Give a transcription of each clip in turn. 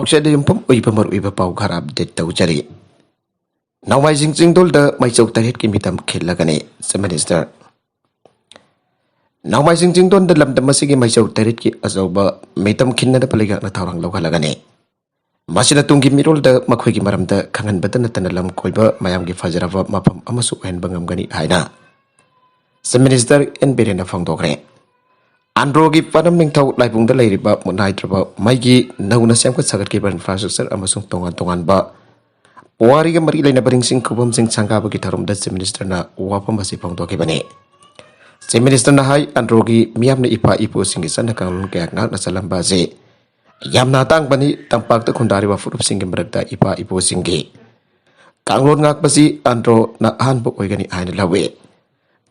पाउचेद युमपम उइबा मरुइबा पाउ खरा update तौजरी नौमाइजिंग चिंगदोल the माइचौ तरेट की मितम खेलगने मिनिस्टर नौमाइजिंग चिंगदोल द लमदम मसिगे माइचौ तरेट की अजौबा मितम खिन्नद पलिगा न थावरंग लौखलगने मसिना तुंगी मिरोल द मखोइगी मरमद खंगनबद नतन लम कोइबा मयामगी फजरबा मफम अमसु ओहेनबा ngamgani हाइना मिनिस्टर एन बेरेना फोंदोखरे आंध्रोगी पदम निंगथौ लाइपुंग द लेरिबा मुनाइत्रबा माइगी नौना सेमखत सगतकीबा इंफ्रास्ट्रक्चर अमसुंग तोंगान तोंगानबा पुवारिगा मरि लेना बरिंगसिंग खुबमसिंग सांगाबगी थरुमद मिनिस्टरना वाफम असी फोंदोखिबने मिनिस्टरना हाई आंध्रोगी मियामना इपा इपोसिंगी सन्न कानून कयाक नाकना चलंबा जे यामना तांगबनी तंपाकता खुंदारिबा फुरुपसिंगी मरकता इपा इपोसिंगी कांगलोन ngakpasi आंध्रो ना अहानबा ओइगनी आइना लवे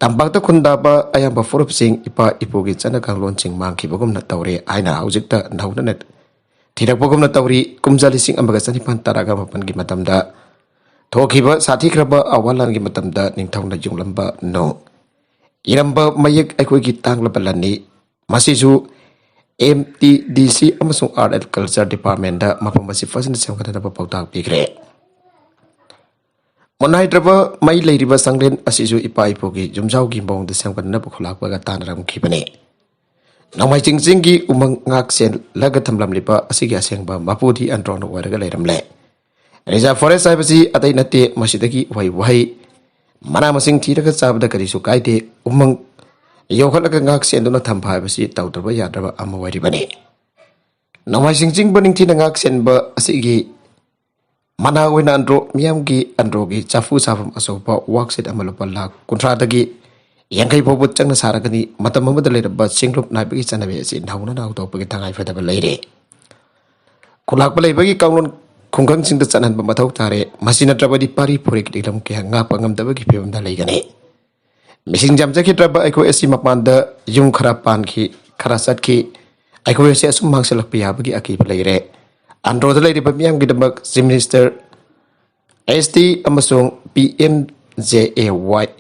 तंपाकता खुंदाबा अयाबा फुरुपसिंग इपा इपोगी चना कांगलोन सिंग मांगखिबगुमना तौरे आइना हौजिकता नौना थिरकबगुमना तौरी कुमजालिसिंग अमगा चनिपान तरागा मपनगी मतमदा थोखिबा साथिख्रबा अवालानगी मतमदा निंगथौना जुंगलंबा नो इरंबा मयक अखोइगी तांगलबलनी मसिजु MTDC अमसुंग आर्ट एंड कल्चर डिपार्टमेंट दा मफम असी फजन सेमखदनबा पौताक पिग्रे मोनाइद्रबा मई लेरिबा संगलेन असिजु इपा इपोगी जुमजाउगी मौंग द सेमखदनबा खुलाकबगा तानरमखिबने नौमाइ चिंगचिंगी उमंग ngaksen laga thamlamliba asigi asengba mapudi andron waraga leiramle reserve forest saibasi atai nate masidagi wai wai mana masing thiraga chabda karisu kaide umang yokhalaga ngaksen duna thamba habasi tawdaba yadraba amawari bane nowai singjing baning thina ngaksen ba asigi mana wena andro miyamgi androgi chafu safam asoba workset amalopa lak kuntra dagi yangai bobu changna saragani matam amada leraba singrup naibagi chanabe asi nauna naw topagi thangai fadaba leire kulak balai bagi kaulon khunggang singda chanan ba mathau tare masina trabadi pari phorik dilam ke nga pangam dabagi pemda leigane Missing jam jaki traba aiko esi mapanda yung khara pan ki khara sat ki aiko esi asum mangselak piya bagi aki pelaire andro dalai di pamiyam gidamak minister ST amasung PMJAY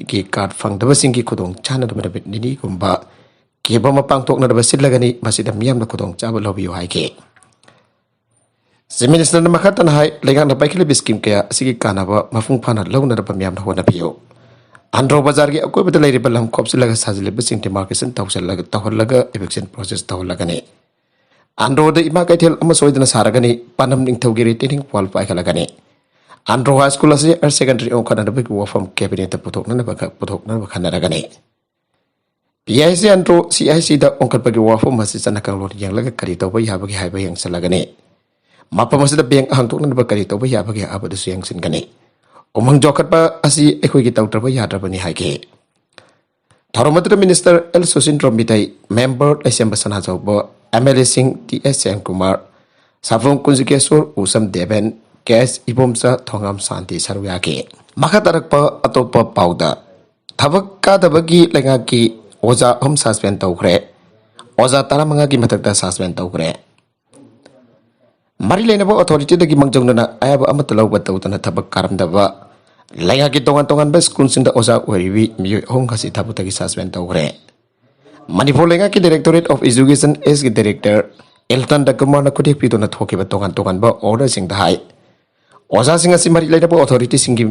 ki card fang daba singki kudong chana daba daba nini kumba ki bama pangtok na daba silagani masida miyam na kudong chaba lobiyo hai ki minister na makatan hai lengang na baikili biskim kaya sige kanaba mafung pana lau na daba miyam na huwa na piyo Andro bazar ki akoy bata lairi balam kopsilaga sajile basing demarcation tawsalaga tawhalaga eviction process tawlagani Andro da ima kaithel ama soidana saragani panam ningthaugi retaining wall paikalagani Andro high school ase ar secondary on kana dabik wo from cabinet puthokna bakhanaragani PIC Andro CIC da onkal bagi wo from masi sana kanglor yang laga kari tawba yabagi haiba yang salagani mapa masida bank hangtokna bakari tawba yabagi abadu yang singani Umang jokat pa asi ekoi ki tawtraba yadrabani haike Tharomatra minister El Susin Romitai member Assembly Sana Jawba MLA Singh TSN Kumar Savong Kunjikesur Usam Deben Kes Ibomsa Thongam Santi Saruyake Makatarakpa atopa pauda Thabak Kadabagi Leingakki Oza suspend toukhre Oza taramangagi Mathakta suspend toukhre Mari lainaba authority dagi mangjongna ayaba amatalaw batawtana thabak karamdaba Leingakki tongan ba school sinda oza wariwi miyo hong kasi thabutagi suspend toukhre Manipur Leingakki Directorate of Education is Director Elton Dakumar na kudik pito na thokiba tongan ba order sing dahai Oza singa si mari lainaba authority singi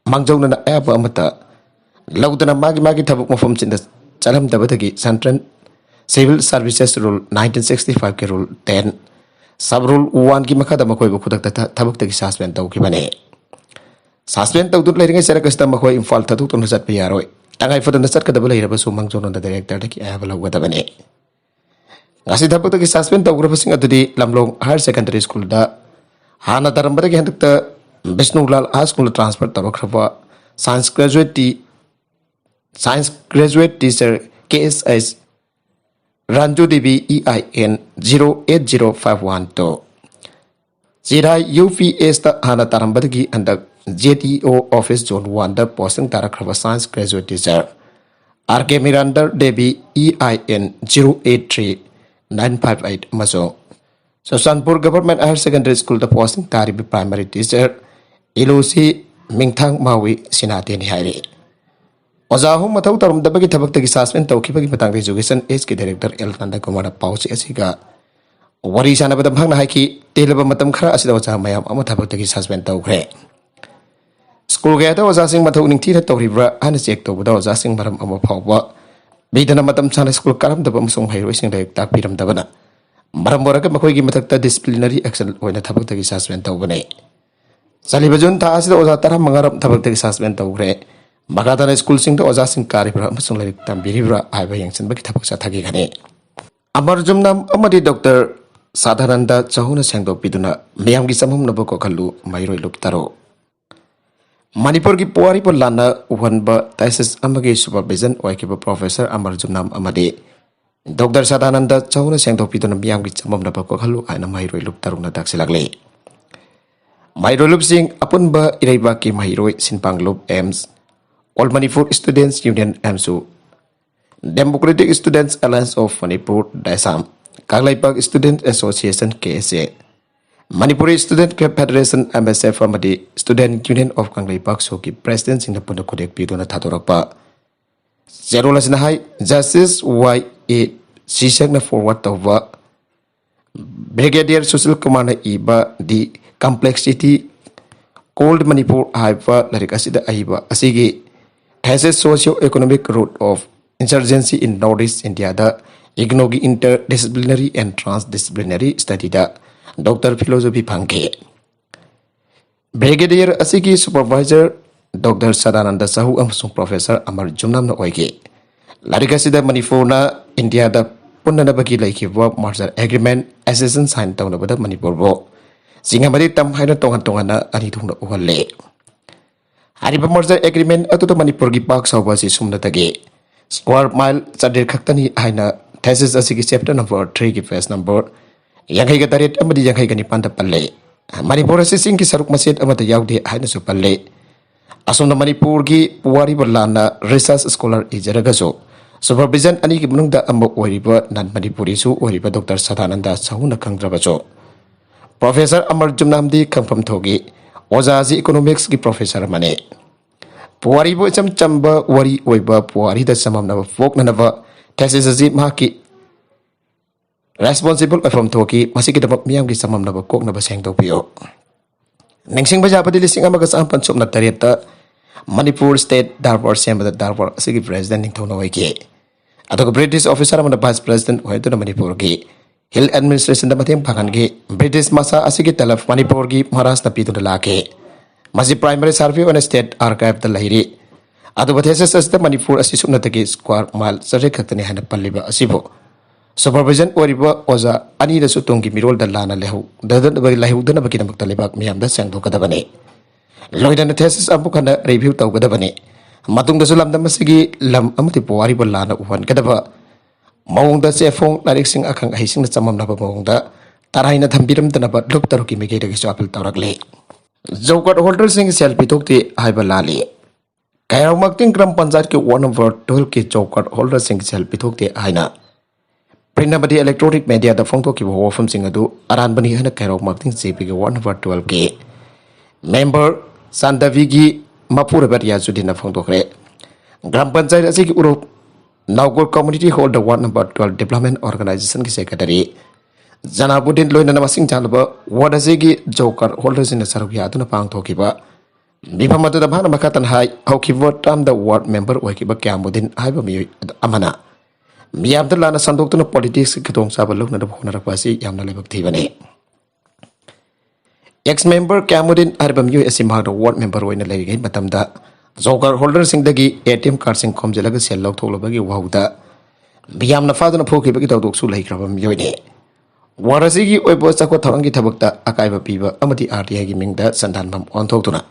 mangjongna ayaba amata lawdana magi thabuk mafam sinda chalam dabatagi Central Civil Services Rule 1965 ke Rule 10 Sub-rule 1 ki makada makoy bukudak tabuk tagi suspend tawkibane Suspend tawdut leiringai sarakasta makoy infal tatu ton hasat piyaroi tangai fodan nasat kadaba leiraba sumang jonon da director daki ayabala wadabane ngasi tabuk tagi suspend tawgraba sing adudi lamlong higher secondary school da hana tarambada ki handukta Bishnulal high school transfer tawkraba science graduate teacher KSS Ranju Devi EIN 080512 Jirai UPS ta hana tarambadagi andak JTO office zone 1 da posting tarakrava science graduate teacher RK Miranda Devi EIN 083958 maso Sosanpur Government Higher Secondary School da posting taribi primary teacher Ilusi Mingthang Mawi Sinate ni hairi Ozahum matau tarum dabagi thabak tagi suspend tawkibagi matang education age ki director Elton Dakumar pauchi asiga wari sanabada bhangna haiki telaba matam khara asida oja mayam ama thabak suspend toukhre school ga ta oja sing mathau ning thira tawribra hana check tawbada oja sing maram ama phawba bidana matam chana school karam daba musong hairoi sing dai tak piram dabana maram boraga makoi gi mathakta disciplinary action oina thabak suspend tawbane saliba jun tha asida oja taram mangaram thabak suspend tawkhre makatana school sing da oja sing karibra musong lai tambiribra aiba yangchan baki thabak sa thagi gane amar jumnam amadi doctor Sadhananda Chahuna Sengdo Piduna Miamgi Samum Naboko Kalu Mairo Luptaro Manipur ki Puari Polana Uhanba Thesis Amagi Supervision Oikiba Professor Amar Jumnam Amadi Dr. Sadhananda Chahuna Sengdo Piduna Miamgi Samum Naboko Kalu Aina Mairo Luptaruna Taxilagli Mairo Lup Sing Apunba Iraibaki Mairo Sinpang Lup Ems All Manipur Students Union Emsu Democratic Students Alliance of Manipur Daisam Kaglaipak Student Association KSA Manipuri Student Federation MSF Amadi Student Union of Kaglaipak Soki President in the Pundakodek Piduna Tatorapa Zerola Sinahai Justice Y.A. Sisagna forward over Brigadier Social Commander Iba the complexity called Manipur Haifa Larikasida Aiba Asigi has socio-economic root of insurgency in Northeast India the Ignogi interdisciplinary and transdisciplinary study da Dr. Philosophy Pangke Brigadier Asigi Supervisor Dr. Sadananda Sahu Amsung Professor Amar Jumnam na Oike Larikasida Manipurna India da Punanabaki Laikiwa Marshall Agreement Assassin Sign Town of the Manipur Bo Singamadi Tam Haina Tongan Tongana Anituna Uhale Hariba Marshall Agreement at the Manipur Park Sawasi Sumnatage Square Mile Sadir Kaktani Haina Thesis Asigi chapter number 3 ki phase number Yangai Gataret Amadi Yangai Ganipanda Pale Manipur Sing ki Saruk Masit Amata Yaudi Haina Supale Asunda Manipur ki Puari Balana Research Scholar Ijaragaso Supervision Ani Mununda Amba Oriba Nan Manipuri Su Oriba Dr. Sadananda Sahuna Kangrabaso Professor Amar Jumnamdi Kampam Thogi Ozazi Economics ki Professor Mane Puari Bo Cham Chamba Wari Oiba Puari da Samam Nava Folk Nanava Thesis Azib Maki Responsible from Toki Masiki Dabak Miamgi Samam Nava Kok Nava Seng Topio Ningsing Bajapati Lising Amagasam Pansum Natarieta Manipur State Darbar Samba the Darbar Sigi President in Tono Wiki Atoko British officer on the Vice President Oeto Manipur Gi Hill Administration the Matim Pakangi British Masa Asigi Telef Manipur Gi Maras Napitu the Lake Masi Primary Survey on a State Archive the Lahiri Adoba thesis as the Manipur Asisumnataki Square Mile Sarikatani Hana Paliba Asibo Supervision Oriba Oza Anida Sutungi Mirol the Lana Lehu the Lahu Danabakinabak Talibak Miam the Santo Kadabane Lloyd and the thesis Abukana review Taugadabane Matung the Sulam the Masigi Lam Amatipo Ariba Lana Uan Kadaba Mong the Sefong Larixing Akang Hising the Samam Nabamongda Taraina Tambiram Tanabat Luktaruki Mikata Chapel Tarakle Zokat holders sing Selpitukti Haibalali Kaya Martin Gram Panzat ki 1/12 ki Zokat holders sing Selpitukti Aina Prinabadi electronic media the Fonto ki Wofum Singadu Aran Bani Hana Kaya Martin CP 1/12 ki Member Sandavigi Mapura Baria Sudina Fontokre Gram Panzat Asiki Urup Naugor Community Hold the 1/12 Development Organization ki Secretary Zanabudin Loina Namasing Jalaba Wadazigi Joker holders in the Sarukia to the Pang Tokiba Bipamatu the Bana Makatan High Hokivo Tam the ward member Wakiba Kamudin Ibami Amana Miam the Lana Sandokuna politics Kitong Sabaluk the Honapasi Yamna Tivane Ex member Kamudin Arbam USM the ward member when the lady Batamda Zogar holders in the Gi ATM cards in Comjalaga Sel Tolabagi Wauda Biam the father of Pokibaki Doksu Lake Rabam Yoide Warasigi Webosako Tarangi Tabakta Akaiba Piba Amati RTI Mingda Sandanbam on Totuna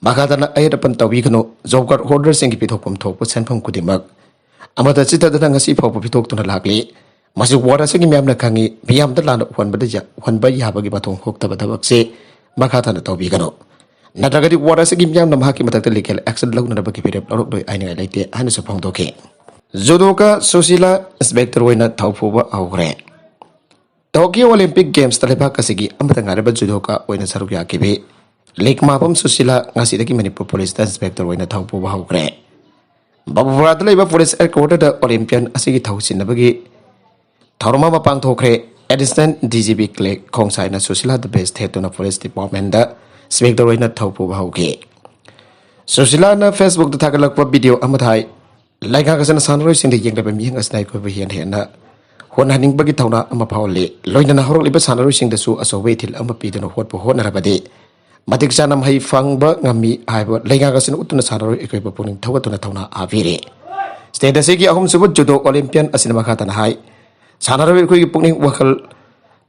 Makatana Ayapan Tawikano Zogar holders in Pitopum Top Sanpum Kudimak Amata Sita the Tangasi Pop Pitok to the Lagli Masu Warasigi Mamna Kangi Biam the land one by Yabagi Baton Hoktabatabakse Makatana Tobigano Natagati Warasigi Yam Namaki Matalical Axel Lognabaki Pirep I like Hanusapong Toke Zodoka Susila Inspector Wina Taupuba Augre Tokyo Olympic Games Talipakasigi Amatangaraba Judoka Wina Sarukia Kibi Lake Mapam Susila Nasidaki Manipur Police Inspector Wina Taupuba Augre Babu Radleba Police Headquarter the Olympian Asigi Tausinabagi Tarumama Pang Toukhre Assistant DGP Click Kongsai Susila the best head to the Forest Department speak the way na Taupu Hauke. Susila na Facebook the Tagalog video Amatai like as an sunrise in the young being a snake over here and here. When having Bagitona Amapauli, Lloyd and a horrible sunrising the Su as a way till Amapi and what Pohona Rabade. Matik Sanam Hai Fang Bergami, I would Leingakki Utuna Sanari equipping Tawatuna Tona Aviri. Stay the Siki Home Super Judo Olympian as in Makatan High. Sanari Putting Wakal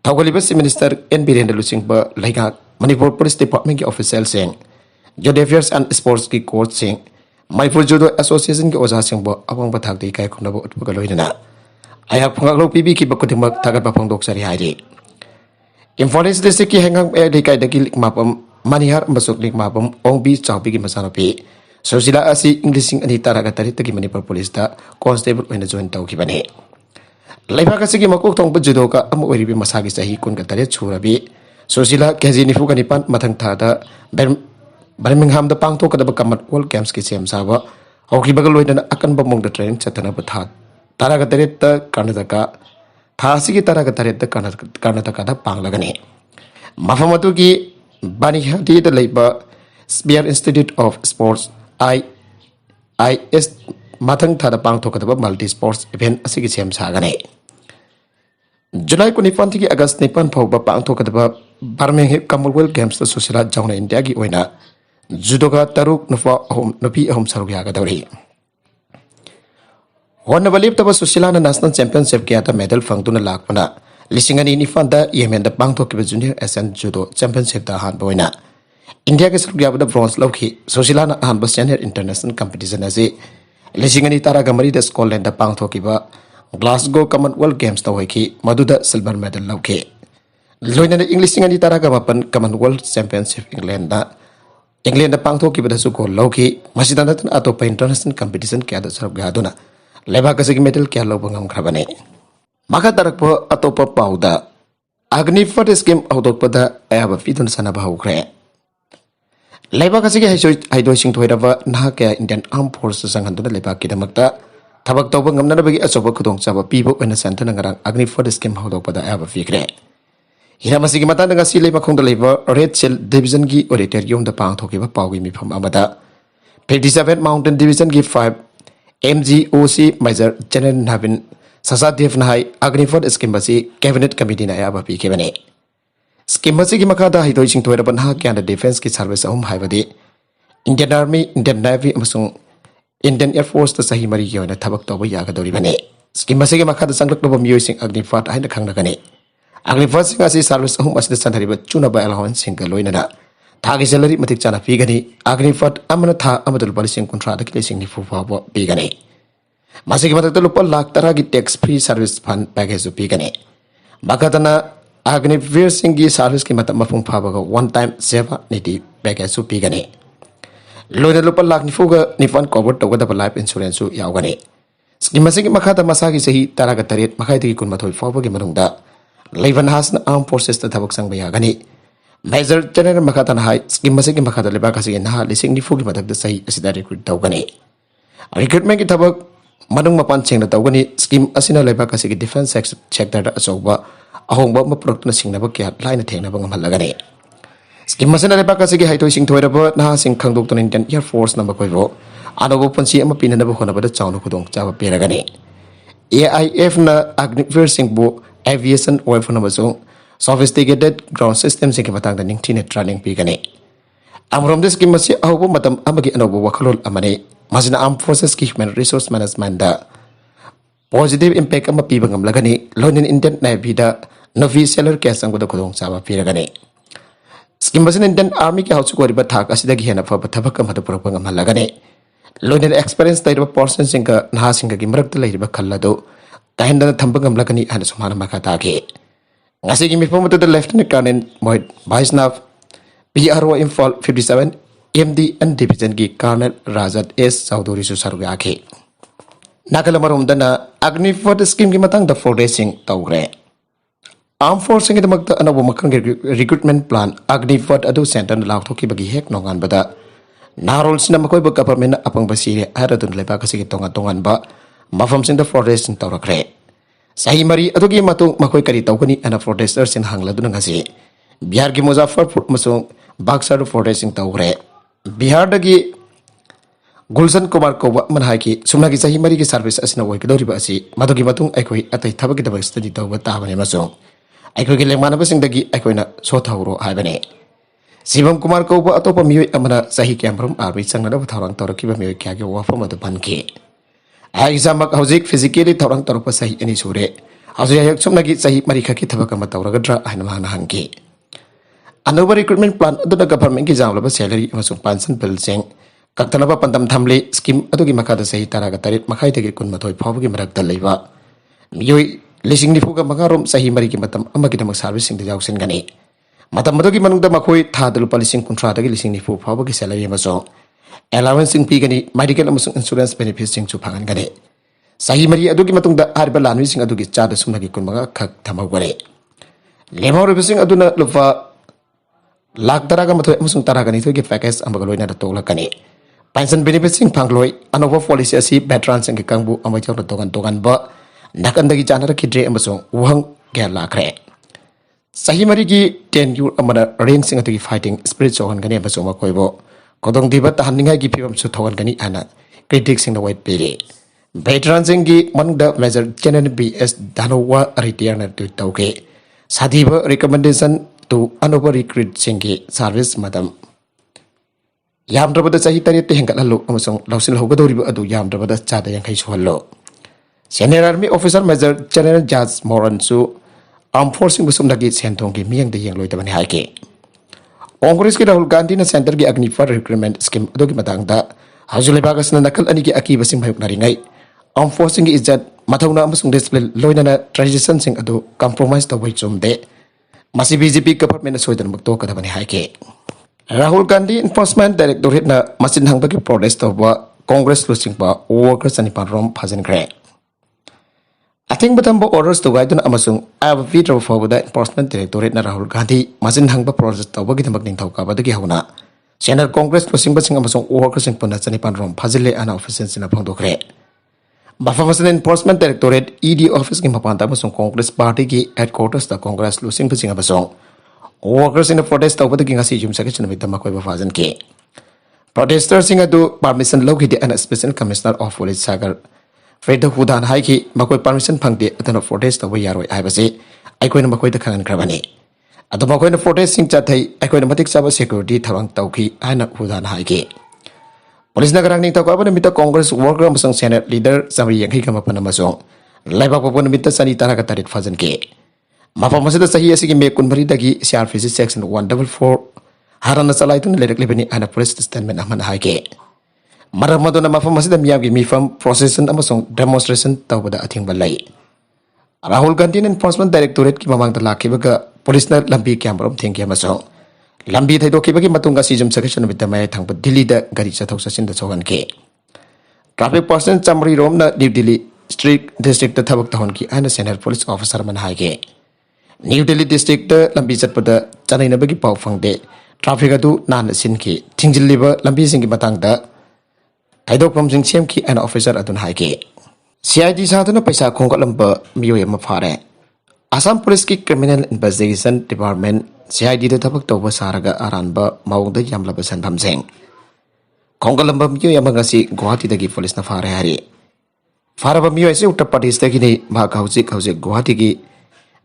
Tawalibus Minister NB and the Lucing Ber Leingak, Manipur Police Department official saying, Judo Affairs and Sports Court saying, My for Judo Association was asking about Awang Batak Kai Kunabo Utpukaloidana. I have Pangalo PB Kibakutima Tagapang Doksari Haji. Information the Siki Hangam Air de Kaidaki Mapam, Manihar Masuk Mapam, Ong Beach Chowpiki Masanopi. So sila asi Englishing and Taragatari Taki Manipur Police Constable when the joint Taukibane. Laibakasiki Makotong Bujudoka, Amoribi Masagi Sahi Kunkatare Churabi. So sila Kazini Fuganipan, Mathakta Birmingham the Pangto Kadabakamat World Camps Kisam Sava, Hokibagaloid and Akanbamong the train, Satana Batat. Taragatareta Karnataka, Tasiki Taragatareta Karnataka, Panglagani. Mafamatuki, Banihati the Labor, Spear Institute of Sports, IS Mathakta Pangtokataba Multi Sports Event Asikisam Sagane. July 24 August Nipan Poba Pangtokataba, Birmingham Commonwealth Games the Susila Jona India Wina, Judoka Taruk Nupi Home Saruyagadori. Honorable Liptaba Susilana National Championship Kiata medal Fangtuna Lakpana, Lissingani Nifanda, Yemen the Bangtok Junior SN Judo Championship the Hanboina. India is the bronze Loki, Susilana Hanbos Senior International Competition as a Lissingani Taragamari the Scotland the Bangtokiba, Glasgow Commonwealth Games the Wiki, Maduda Silver Medal Loki. Loina the English Singani Taragamapan Commonwealth Championship England the Bangtokiba the Suko Loki, Masidanatan Atopa International Competition Kiata Sargaduna. Leibakasiki metal kya lobangam krabane. Maka tarakpo atopa pauda. Agni for the scheme autopada I have a fit on Sanabahukre. Leibakasiki hydroising to whatever Nahaka Indian Armed Forces and the Lebaki the Makta. Tabak Tobangam Nabagi as over Kudong Saba people in the Santanang Agni for the scheme autopada I have a figure. Hiramasiki Matanagasi Lebakong the labor, Red Cell Division Gi or Eterium the Pang Tokiva Pawimi from Amada. 57 Mountain Division give 5. MGOC Major General Navin Sasadev Nahai Agni-Ford Skimbasi Cabinet Committee na Yaba P. Cabinet. Skimbasi Makada Hitoising to Eraban Haki and the Defense Kit Service Home Hivadi. Indian Army, Indian Navy, Amasung Indian Air Force the Sahimari Yon Tabak Toba Yagadori Bane. Skimbasi Makada Sanglok using Agni-Ford Hina Kangagane. Agni-Ford Singasi Service Home as the Santariba Tuna by allowance single Loinada. Tagi salary matik chana figani, Agni-Ford Amanatha Amadul Policing Contra the Killing Nifu Pigani. Masiki Matulupa Lak Taragi Tax Free Service Fund Package of Pigani. Bakatana Agni-Vir Singi Service Kimatamafum Pabago one time Seva Niti Package of Pigani. Luna Lupa Lak Nifuga Nifan covered over the life insurance Yawani. Skimasiki Makata Masaki Sahi Taragatarit Makati Kunmatoi Fabogi Marunda. Levan Hasan Armed Forces the Tabaksang Bayagani. Major General Makatan High, Skimasiki Makata Lebakasi and Ha, listening the Fugi Matak the Sai as the recruit Tawani. Recruitment Tabak, Madung Mapanching the Tawani, Skim Asina Lebakasi Defense check that Asoba, a home bomb proctor sing the Bakia, line attain of Malagani. Skimasina Lebakasi Hitoising to Edaba, Nahasing Kangdokton Indian Air Force number Quivo, and open see a pin in the Bohona the town of Kudong Java Piragani. AIF na Agniversing Bo, Aviation Oil for Namazong. Sophisticated ground systems in Kimatang the Nintinet training Pigani. Amrom this Kimasi Abu Matam Amagi and Obu Wakalol Amane, Masina Armed Forces Human Resource Management. Positive impact Amapibangam Lagani, London Indian Navida, Novi Seller Kasang with the Kodong Sava Piragani. Skimasin Indian Army House Batak Asidagihana for Batabakam at the Propagam Lagani. London experience the portion sinker Nahasinga Gimrak the Lady Bakalado, Tahinda Tambangam Lagani and Sumana Makataki. Nasi kimi former to the Lieutenant Colonel Moid Vaisnav, PRO Infol 57, MD and Division G Colonel Razat S. Sauduri Susarugaki. Nakalamarum dana Agni for the scheme Gimatang the for racing toukhre. Armed Forces in the Magda and Abumakang recruitment plan Agni for Adu Center and Lautoki Bagi Hek Nongan Bada. Narol Sinamakoy government upon Basiri Aradun Lebakasi Tonga Tongan Ba, Mafams in the forest in Toukhre. Sahi mari adugi matung makoi kari taukani ana protesters in hangladuna ngasi Bihar ki Muzaffarpur masung Baksar protesting taukre Bihar dagi Gulshan Kumar Koba manhaki sumna ki sahi mari ki service asina wai kadori ba asi madugi matung aikoi atai thabaki tabak study tawba tabane masung aikoi ki lengmana basing dagi aikoi na so thawro haibane Sivam Kumar Koba atopa miyoi amana sahi kyamrum arbi sangna thawrang tawraki ba miyoi kya ki wafam adu banki Aizamak hauzik physically thawrang tawrpa sahi ani sure hauzik ayak sumnagi sahi mari khaki thabaka ma tawragadra ahna mahana hangi Anova recruitment plan aduna government ki jamlaba salary amasung pension bill seng kaktanaba pandam thamle scheme adugi makada sahi taraga tarit makhai tegi kun mathoi phawgi marakta leiba miyoi lising ni fuga mangarom sahi mari ki matam amagi damak service sing da jawsen gani matam madogi manungda makhoi thadul policing kuntra dagi lising ni fu phawgi salary amasung allowance sing pigani medical amasung insurance benefits sing chu phangan gani sahi mari adugi matungda arba lanwi sing adugi chada sumnagi kun manga khak thamagare lemor sing aduna lufa Lak taraga matoi amasung taraga ni thogi package ambaga loina da tokla kani pension benefits sing phangloi anova policy asi veterans sing kangbu amai chawna togan ba nakandagi janara kidre amasung uhang kya lakre sahi mari gi 10 yur amana range sing ati fighting spirit chogan gani amasung makoibo kodong diba tahanningai gi phibam su thogan gani ana critics sing the white pere veterans sing gi manungda major general bs danowa retire na tu tauke sadiba recommendation to anova recruit singi service madam yamdrabada sahi tarite hengalallo amasung lausin hogadoriba adu yamdrabada chada yankai suhallo senior army officer major general judge moransu armed forces busumdagi sentong gi miyang de yangloi tabani haike Congress ki Rahul Gandhi na center gi agni for recruitment scheme adu gi matangda hajule bagas na nakal ani gi akiba sing bayuk naringai armed forces gi izzat mathauna amasung display loina na transition sing adu compromise tawai chumde Masi BJP government na soidan magto kadabani haike Rahul Gandhi Enforcement Directorate na masin hangbagi protest of Congress losing ba workers ani panrom phajan kre Ating batambo orders to guide amasung aba video for the Enforcement Directorate na Rahul Gandhi masin hangba protest of bagi tambak ning thawka badagi hauna Senate Congress losing basing amasung workers sing panna chani panrom phajile ana officials na phangdokre Bafamasan Enforcement Directorate ED office ki mapanta amasung Congress party ki headquarters da Congress losing basing amasung workers in the protest of the king as jum section with the Makoi Fazan K. Protesters sing adu permission located and a special commissioner of police Sagar. Fred the Hudan Haiki, Makoi permission pangdi at the protest of Yaro Ibase, I coin Makoi the Kanan Kravani. At the Makoi the protesting Chatai, I coin Matic Saba security Tarang Tauki and Hudan Haiki. Police Nagarani Takaba with the Congress worker among Senate leader Sami Yanki Kamapanamazong. Live up upon with the Sanitara Tarit Fazan K. Mafamasa sahi asigi me kunbari dagi CRPC section 144 harana salaitun lerek lebeni ana police statement aman haike maramadona mafamasa miyagi mifam procession amasong demonstration tawbada athing balai Rahul Gandhi Enforcement Directorate ki mamang da lakhibaga police na lambi camera thinki amasong lambi thaidokhibagi matunga sijum section bitamay thangba Delhi da gari chathok sasin da chogan ke traffic person chamri rom na New Delhi Street District da thabak tahon ki ana senior police officer man haike New Delhi District lambi chatpada chanai nabagi pau phangde traffic adu nan sinki thingjiliba lambi singi matangda taidok pamjing semki an officer adun haike CID saduna paisa khongkalamba miyoy ma phare Assam Police ki Criminal Investigation Department CID da thabak tawba saraga aranba maungda yamlaba sanbam seng khongkalamba miyoy amagasi Guwahati dagi police na phare hari faraba miyoy se Uttar Pradesh dagi ni ma hauzik Guwahati ki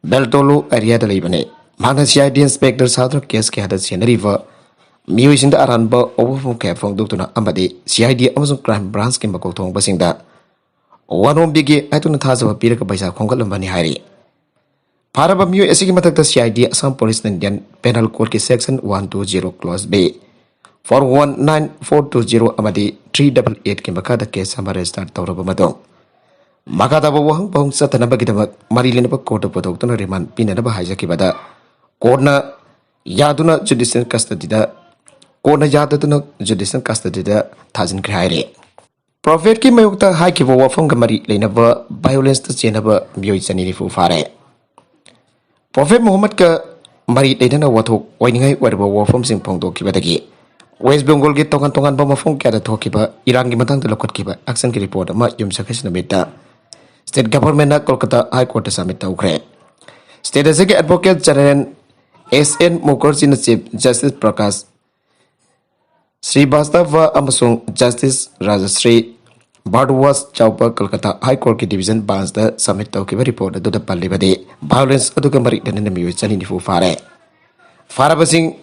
Beltolu area da leibane magna CID inspector sadra case ke hada senariva miyoisinda aranba overflow ke phongdukuna amadi CID amasung crime branch ki makok thong basingda wanom bigi aituna thajaba piraka paisa khongkalambani hairi faraba miyo asigi mathakta CID Assam Police Indian Penal Code ki section 120 clause B 419420 amadi 388 ki makada case sama register tawraba madong Makata bawang bawang sa tanaba kita marilin pa court podok to na remand pinana ba haja kibada court na yaduna judicial custody da court na yaduna judicial custody da thajin kraire Prophet ki mayukta hai ki wa fong gamari leina ba violence ta chena ba myoi chani ni fu fare Prophet Muhammad ka mari leina na wathok oiningai warba wa fom sing phong do kibadagi West Bengal ki tongan ba mafong kya da thokiba irang ki matang da lokot kiba action ki report ma yum sakes na beta State Government Kolkata High Court Summit toukhre. State Advocate General S.N. Mukherjee Chief Justice Prakash Srivastava amasung Justice Rajashree Bhardwaj Chaupa Kolkata High Court ki Division Bench da submit taukiba report adu da pallibadi violence aduga mari danina miyo chani nifu fare farabasing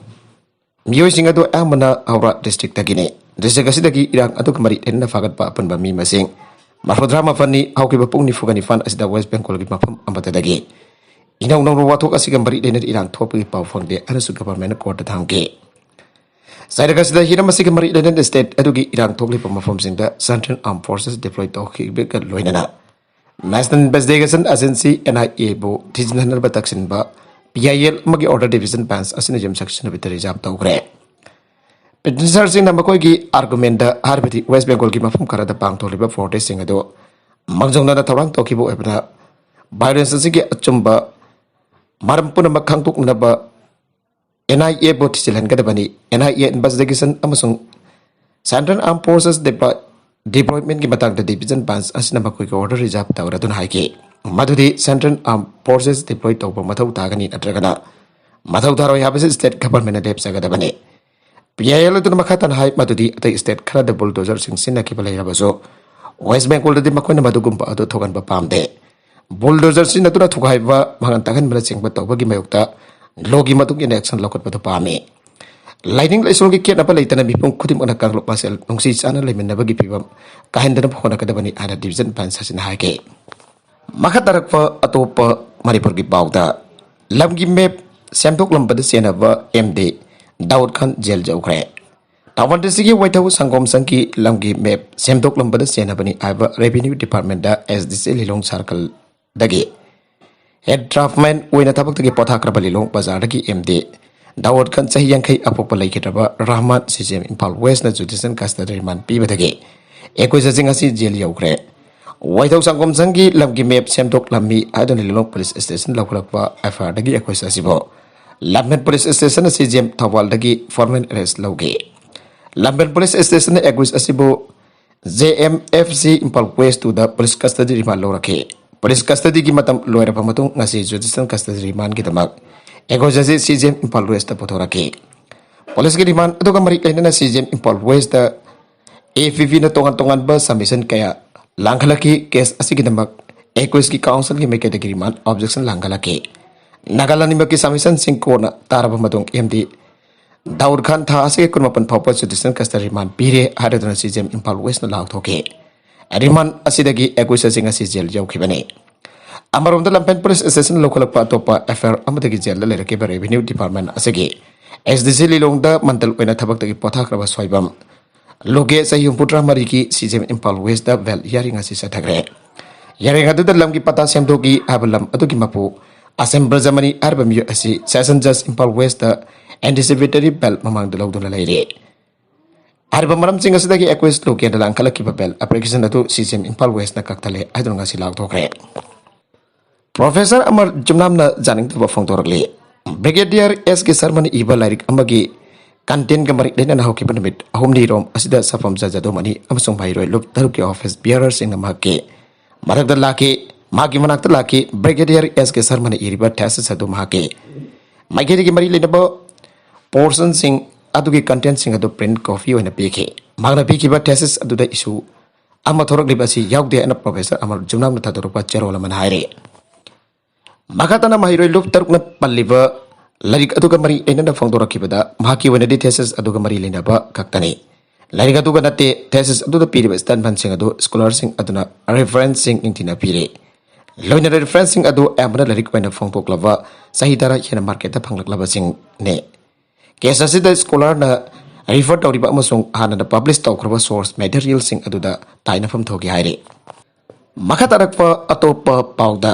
miyo sing adu amana Haura district tagine district asidagi irang aduga mari danina fagat pa apan ba mi masing marhodra mafani haukiba pung nifu gani fan asida West Bengal gi mafam ambata dagi inaw nang wathok asiga mari danina irang thopi pau phangde anasu government court thamge Saya kasih hiram masih kemari dan state adugi irang thokli pemafam singda Central Armed Forces deployed to hibek loinana. National Investigation Agency NIA bo tijnanar bataksin ba PIL magi order division bands asina jam section bitar reserve toukhre. Petitioner sing namakoi gi argument da harbati West Bengal gi mafam karada pang tholiba forte sing ado mangjongna da thawang tokibo ebna violence sigi achumba maram puna makhang tuk naba NIA bot silan kadabani NIA investigation amasung Central Armed Forces deployment ki matang da division bands asina makoi ko order reserve tawra dun haike madudi Central Armed Forces deploy tawba mathau tagani atragana mathau taro habase state government dep sagadabani PIL dun makhatan hai madudi atai state khara da bulldozer sing sinna ki balai rabaso West Bengal da makoi na madugum pa ado thogan ba pamde bulldozer sinna tuna thugai ba mangan tagan bala chingba tawba gi mayukta logi matung in action lokot pato pame lighting lai solgi kiat apa laitana bipung kutim ona kanglok pasel nungsi sana lai menna bagi pibam kahendana phona kadabani ada division ban sasin haike makatarak pa atopa maripur gi bawda lamgi map semtok lambada senaba MD Daud Khan jail jaukhre tawon sigi waithau sangom sangki lamgi map semtok lambada senabani aba revenue department da SDC Lilong circle dagi Head draftman wina tabak tagi Mathakta Balilong bazar dagi MD Daud Khan sahi yangkai apok palai kitaba Rahmat CGM Impal West na judicial custody remand pi badagi ekoi sajing asi jail yaukre waithau sangkom sangi lamgi map semtok lammi adon Lilong police station lakulakwa FR dagi ekoi sasibo Lamben police station CGM Thawal dagi formal arrest lauge Lamben police station ekoi asibo JMFC Impal West to the police custody remand lorake Police custody ki matam lawyer pamatung ngasi judicial custody remand ki tamak ego jasi CGM Impal West ta pothorake police ki remand adu kamari kaina CGM Impal West da AFV na tongan ba submission kaya langhalaki case asiki tamak ego ki council ki make the remand objection langhalaki nagalani maki submission singko na taraba matung MD Daud Khan tha ase kunmapan phawpa judicial custody remand pire hadadana CGM Impal West na law thoke Ariman asidagi eguisa singa si jail jaukhibani amarom da lampen police station local topa FR amadagi jail la lerake revenue department asigi SDC Lilong da mantal oina thabak tagi Mathakta soibam loge sayum putra mariki CGM Impal West da vel hearing asi sathagre hearing adu da lamgi pata semdogi abalam adugi mapu assembly zamani arbam yu asi session judge Impal West da anticipatory bell mamang da lawduna laire Harba maram sing asidagi equis loki adalah angkala ki babel application atu CGM Impal West na kaktale adon ngasi law thokre Professor Amar jumnam na janing taba phongtorli Brigadier S ke Sarmani iba lairik amagi content kamari dena na hoki panamit ahumni rom asida safam jajado mani amasung bhairoi lup taruki office bearer sing amake marakda laki magi manakta laki Brigadier S ke Sarmani iriba thesis adu mahake mageri ki mari lenabo portion sing adugi content sing adu print copy oina pike magna piki ba thesis adu da issue ama thorok libasi yaugde ana professor amar jumnam na tadoropa cherola man haire magatana mahiroi lup taruk na palliba larik aduga mari ena na phongdora kibada mahaki oina di thesis aduga mari lena ba kaktani larik aduga nate thesis adu da piriba stan ban sing adu scholar sing aduna referencing intina pire loina referencing adu amna larik oina phongtok lava sahidara hena market ta phanglak lava sing ne Case asida scholar na refer tawriba amasung hana na publish tawkraba source material sing aduda taina fam thogi haire makatarakpa atopa pauda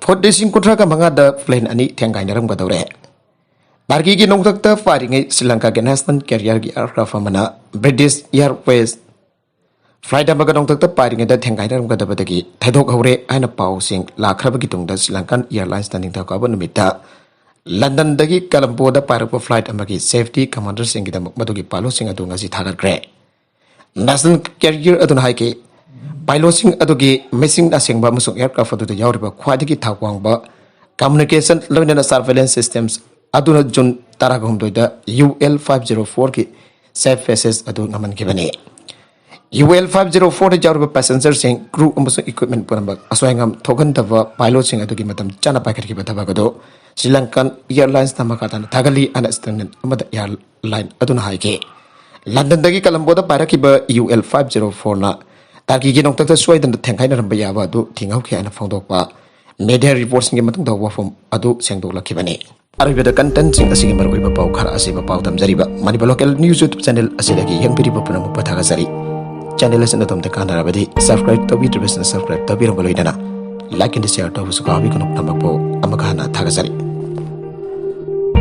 phode sing kutra ka manga da plane ani thengai naram gadore tarki gi nongtakta faringai Sri Lanka ge national carrier gi aircraft amana British Airways flight amaga nongtakta paringai da thengai naram gadabadagi thaidok hore aina pau sing lakraba gi tungda Sri Lankan Airlines taning ta ka ba numita London dagi Colombo da parapa flight amagi safety commander singi da madugi palo sing adu ngasi thagar gre national carrier adun haike पाइलोसिंग अदुगी मिसिंग असेंबा अमसुंग aircraft अदुदा यावरिबा ख्वाइदगी थावांगबा communication लोइनना सर्वेलेंस सिस्टम्स अदुना जुन तारागहुमदोइदा UL 504 की सेफ फेसेस अदु ngmankhibani UL 504 da jawriba passenger sing crew amasung equipment punambak aswangam thogandaba pilot sing adugi matam chana paikhatkiba thabagado Sri Lankan Airlines namakatan thagali understanding amada airline aduna haike London dagi Colombo da pairakhiba UL 504 na tarki gi nokta soidan thengkai na ramba yaba adu thingau khe ana phongdokpa media reports ngi matung da wafum adu sengdoklakhibani Arabida content sing asigi maroi pau khara asiba pau tamjariba Maniba local news YouTube channel asidagi yangpiriba punamu pathagazari channel asin atom te kana rabadi subscribe to be to business subscribe to be rongoloidana like and share to busuka abi kanok tambakpo amakana thagazari